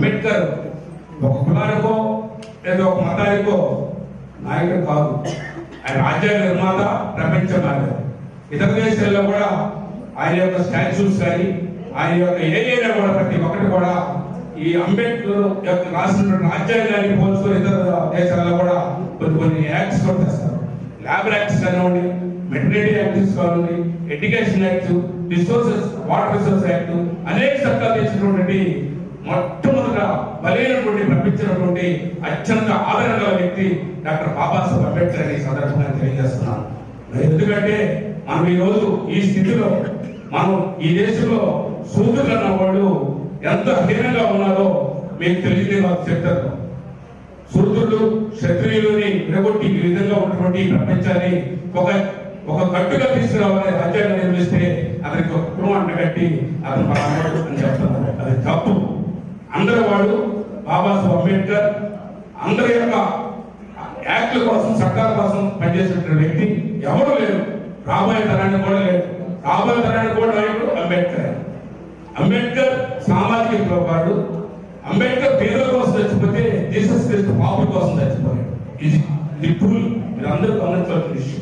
అంబేద్కర్ ఒక కులానికో లేదా ఒక మతానికో నాయకుడు కాదు. ఆయన రాజ్యాంగ నిర్మాత, ప్రపంచ నాయకుడు. ఇతర దేశాల్లో కూడా ఆయన యొక్క స్టాచ్యూస్ కానీ ఆయన యొక్క ఏరియా కూడా ప్రతి ఒక్కటి కూడా ఈ అంబేద్కర్ యొక్క రాసిన రాజ్యాంగాన్ని పోల్చుకొని ఇతర దేశాల్లో కూడా కొన్ని యాక్ట్స్ కూడా తెస్తారు. ల్యాబర్ యాక్ట్స్ కానివ్వండి, మెటర్నిటీ యాక్ట్స్ కానివ్వండి, education act, resources water resource act, అనేక చట్టాలు తెచ్చినటువంటి మొట్టమొదట బలైనటువంటి ప్రపంచినటువంటి అత్యంత ఆదరణ గల వ్యక్తి డాక్టర్ బాబాసాహెబ్ అంబేద్కర్ అని సందర్భంగా తెలియజేస్తున్నాను. ఎందుకంటే మనం ఈ రోజు ఈ స్థితిలో మనం ఈ దేశంలో సూదులు అన్న వాళ్ళు ఎంత హీనంగా ఉన్నారో మీకు తెలియదే వాళ్ళు చెప్తారు. సూదులు క్షత్రియులని విడగొట్టి ఈ విధంగా ఉన్నటువంటి ప్రపంచాన్ని ఒక కట్టుగా తీసుకురావాలని రాజ్యాంగం నిర్మిస్తే అతనికి ఒక కుటుంబం అంటగట్టి అతను పరామర్శ అని చెప్తున్నారు. అది తప్పు. అందరూ వాడు బాబాసాహెబ్ అంబేద్కర్ అందరి యొక్క యాక్ట్ల కోసం, చట్టాల కోసం పనిచేసిన వ్యక్తి ఎవరు లేరు. రాబోయే తరానికి కూడా లేరు. రాబోయే తరానికి కూడా నాయకుడు అంబేద్కర్. అంబేద్కర్ సామాజిక విప్లవకారుడు. అంబేద్కర్ పేదల కోసం చచ్చిపోతే జీసస్ క్రీస్తు పాపుల కోసం చచ్చిపోయాడు. ఇది ట్రూల్. మీరు అందరూ గమనించాల్సిన విషయం.